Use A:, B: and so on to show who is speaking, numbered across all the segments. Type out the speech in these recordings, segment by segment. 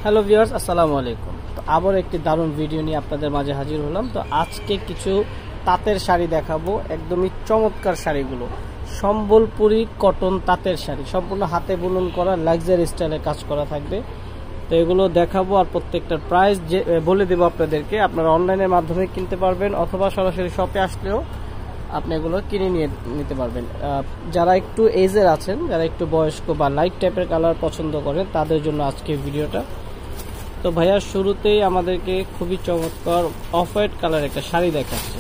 A: Hello viewers, আসসালামু আলাইকুম। তো আবার একটি দারুণ ভিডিও নিয়ে আপনাদের মাঝে হাজির হলাম। তো আজকে কিছু তাঁতের শাড়ি দেখাবো, একদমই চমৎকার শাড়িগুলো। সম্বলপুরি কটন তাঁতের শাড়ি, সম্পূর্ণ হাতে বুনন করা, লাক্সারি স্টাইলে কাজ করা থাকবে। তো এগুলো দেখাবো আর প্রত্যেকটার প্রাইস যে বলে দেবো আপনাদেরকে। আপনারা অনলাইনের মাধ্যমে কিনতে পারবেন অথবা সরাসরি শপে আসলেও আপনি এগুলো কিনে নিতে পারবেন। যারা একটু এজের আছেন, যারা একটু বয়স্ক বা লাইট টাইপের কালার পছন্দ করেন, তাদের জন্য আজকে ভিডিওটা। তো ভাইয়া শুরুতেই আমাদেরকে খুবই চমৎকার অফ হোয়াইট কালার একটা শাড়ি দেখাচ্ছে।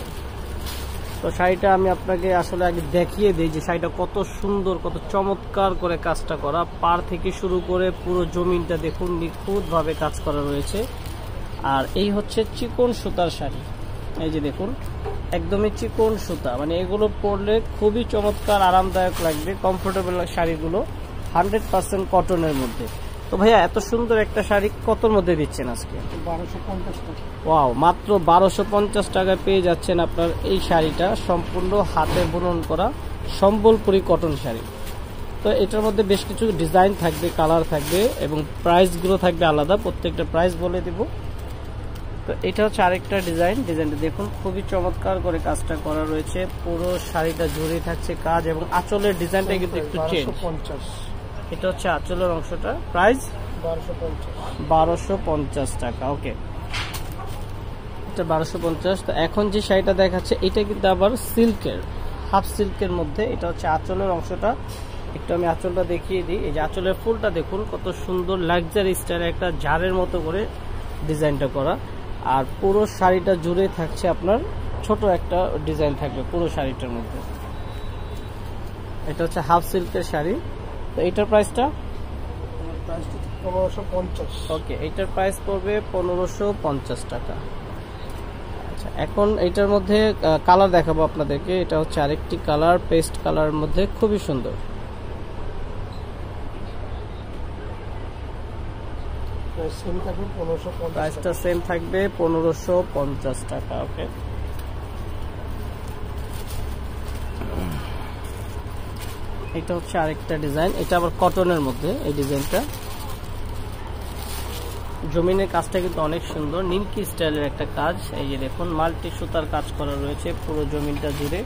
A: তো শাড়িটা আমি আপনাকে আসলে আগে দেখিয়ে দিই যে শাড়িটা কত সুন্দর, কত চমৎকার করে কাজটা করা। পাড় থেকে শুরু করে পুরো জমিনটা দেখুন, নিখুঁতভাবে কাজ করা রয়েছে। আর এই হচ্ছে চিকন সুতার শাড়ি, এই যে দেখুন একদমই চিকন সুতা, মানে এগুলো পরলে খুবই চমৎকার আরামদায়ক লাগবে। কমফোর্টেবল শাড়িগুলো 100% কটনের মধ্যে। তো ভাইয়া এত সুন্দর একটা শাড়ি কতর মধ্যে দিচ্ছেন আজকে?
B: 1250 টাকা।
A: ওয়াও, মাত্র 1250 টাকায় পেয়ে যাচ্ছেন আপনার এই শাড়িটা, সম্পূর্ণ হাতে বুনন করা সম্বলপুরি কটন শাড়ি। তো এটার মধ্যে বেশ কিছু ডিজাইন থাকবে, কালার থাকবে এবং প্রাইসগুলো থাকবে আলাদা। প্রত্যেকটা প্রাইস বলে দিব। তো এটা হচ্ছে আরেকটা ডিজাইনটা দেখুন, খুবই চমৎকার করে কাজটা করা রয়েছে। পুরো শাড়িটা জড়িয়ে থাকছে কাজ এবং আঁচলের ডিজাইনটা কিন্তু একটু চেঞ্জ। এটা হচ্ছে আঁচলের অংশটা, প্রাইস 1250 টাকা। ওকে, এটা 1250। তো এখন যে শাড়িটা দেখাচ্ছে এটা কিন্তু আবার সিল্কের, হাফ সিল্কের মধ্যে। এটা হচ্ছে আঁচলের অংশটা, একটু আমি আঁচলটা দেখিয়ে দিই। এই যে আঁচলের ফুলটা দেখুন কত সুন্দর লাক্সারি স্টাইলে একটা ঝাড়ের মতো করে ডিজাইনটা করা। আর পুরো শাড়িটা জুড়ে থাকছে আপনার ছোট একটা ডিজাইন থাকবে পুরো শাড়িটার মধ্যে। এটা হচ্ছে হাফ সিল্কের শাড়ি। তো এটার প্রাইসটা
B: 1550।
A: ওকে, এটার প্রাইস পড়বে 1550 টাকা। আচ্ছা, এখন এটার মধ্যে কালার দেখাবো আপনাদেরকে। এটা হচ্ছে আরেকটি কালার, পেস্ট কালারের মধ্যে, খুবই সুন্দর। প্রাইসটা সেম থাকবে 1550 টাকা। ওকে, এটা হচ্ছে আরেকটা ডিজাইন, এটা আবার কটনের মধ্যে। এই ডিজাইনটা জমিনের কাজটা কিন্তু অনেক সুন্দর, নিমকি স্টাইলের একটা কাজ। এই যে দেখুন মাল্টি সুতার কাজ করা রয়েছে পুরো জমিনটা জুড়ে।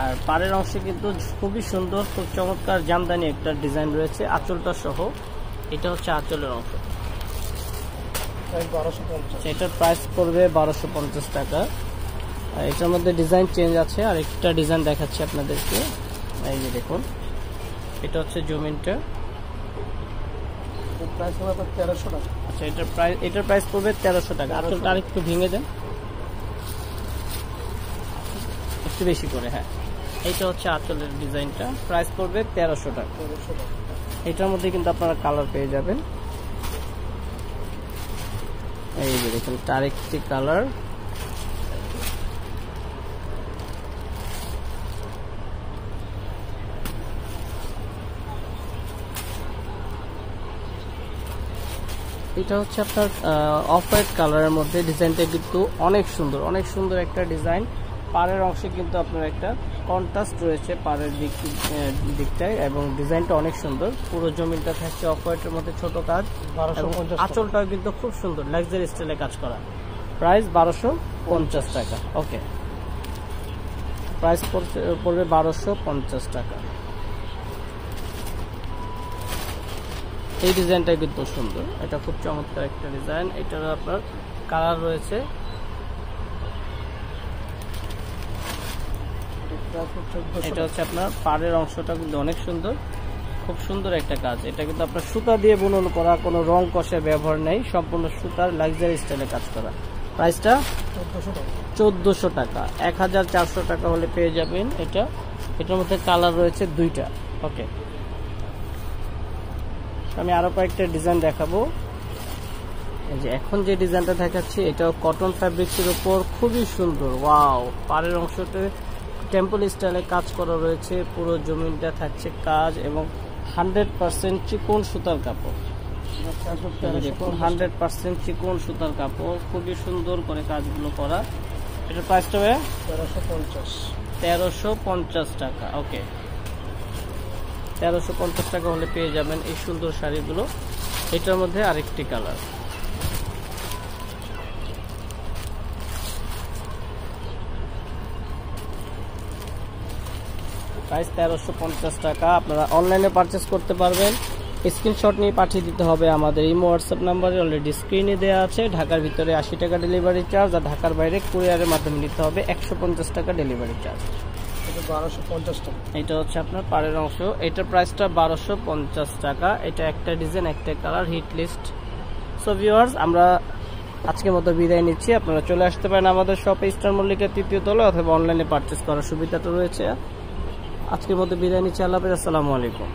A: আর পাড়ের অংশে কিন্তু খুবই সুন্দর, খুব চমৎকার জামদানি একটা ডিজাইন রয়েছে আঁচলটা সহ। এটা হচ্ছে আঁচলের অংশ। এটার প্রাইস পড়বে 1250 টাকা। এটার মধ্যে ডিজাইন চেঞ্জ আছে, আর একটা ডিজাইন দেখাচ্ছি আপনাদেরকে। এই যে দেখুন, এটা হচ্ছে জমিনটা। আচ্ছা, এটার প্রাইস পড়বে 1300 টাকা। আঁচলটা আরেকটু ভেঙে দেন, একটু বেশি করে। হ্যাঁ, এইটা হচ্ছে আঁচলের ডিজাইনটা, প্রাইস পড়বে 1300 টাকা। এটার মধ্যে কিন্তু আপনারা কালার পেয়ে যাবেন। এই যে দেখুন আরেকটি কালার। এটা হচ্ছে আপনার অফ হোয়াইট কালারের মধ্যে। ডিজাইনটা কিন্তু অনেক সুন্দর, অনেক সুন্দর একটা ডিজাইন। পাড়ের অংশে কিন্তু আপনার একটা কন্ট্রাস্ট রয়েছে পাড়ের দিকটায়, এবং ডিজাইনটা অনেক সুন্দর। পুরো জমিনটা থাকছে অফ হোয়াইটের মধ্যে ছোট কাজ। আঁচলটাও কিন্তু খুব সুন্দর লাক্সারি স্টাইলে কাজ করা। প্রাইস 1250 টাকা। ওকে, প্রাইস পড়বে 1250 টাকা। এই ডিজাইনটা কিন্তু সুন্দর, এটা খুব চমৎকার একটা ডিজাইন। এটার আপনার কালার রয়েছে। এটা হচ্ছে আপনার পাড়ের অংশটা কিন্তু অনেক সুন্দর, খুব সুন্দর একটা কাজ। এটা কিন্তু আপনার সুতা দিয়ে বুনন করা, কোনো রং কষে ব্যবহার নেই, সম্পূর্ণ সুতার লাক্সারি স্টাইলে কাজ করা। প্রাইসটা 1400 টাকা। 1400 টাকা হলে পেয়ে যাবেন এটা। এটার মধ্যে কালার রয়েছে দুইটা। ওকে, আমি আরো কয়েকটা ডিজাইন দেখাবো। এই যে এখন যে ডিজাইনটা দেখাচ্ছি এটাও কটন ফ্যাব্রিক্সের উপর, খুবই সুন্দর। ওয়াও, পাড়ের অংশতে টেম্পল স্টাইলে কাজ করা রয়েছে, পুরো জমিনটা থাকছে কাজ এবং 100% চিকন সুতার কাপড়। 100% চিকন সুতার কাপড়, খুবই সুন্দর করে কাজগুলো করা। এটার প্রাইসটা 1350 টাকা। ওকে, 1350 টাকা হলে পেয়ে যাবেন এই সুন্দর শাড়িগুলো। এটার মধ্যে আরেকটি কালার। প্রাইস 1350 টাকা। আপনারা অনলাইনে পারচেস করতে পারবেন, স্ক্রিনশট নিয়ে পাঠিয়ে দিতে হবে আমাদের ইমো হোয়াটসঅ্যাপ নাম্বারে, অলরেডি স্ক্রিনে দেওয়া আছে। ঢাকার ভিতরে 80 টাকা ডেলিভারি চার্জ, আর ঢাকার বাইরে কুরিয়ারের মাধ্যমে নিতে হবে 150 টাকা ডেলিভারি চার্জ।
B: 1250 টাকা।
A: এটা হচ্ছে আপনার পাড়ের অংশ, এটার প্রাইসটা 1250 টাকা। এটা একটা ডিজাইন, একটা colour, hit list. So viewers, আমরা আজকের মতো বিদায় নিচ্ছি। আপনারা চলে আসতে পারেন আমাদের শপে, স্টার মল্লিকের 3য় তলায়, অথবা অনলাইনে পারচেস করার সুবিধাটা রয়েছে। আজকের মতো বিদায় নিচ্ছি, আল্লাহ হাফেজ, আসসালামু আলাইকুম।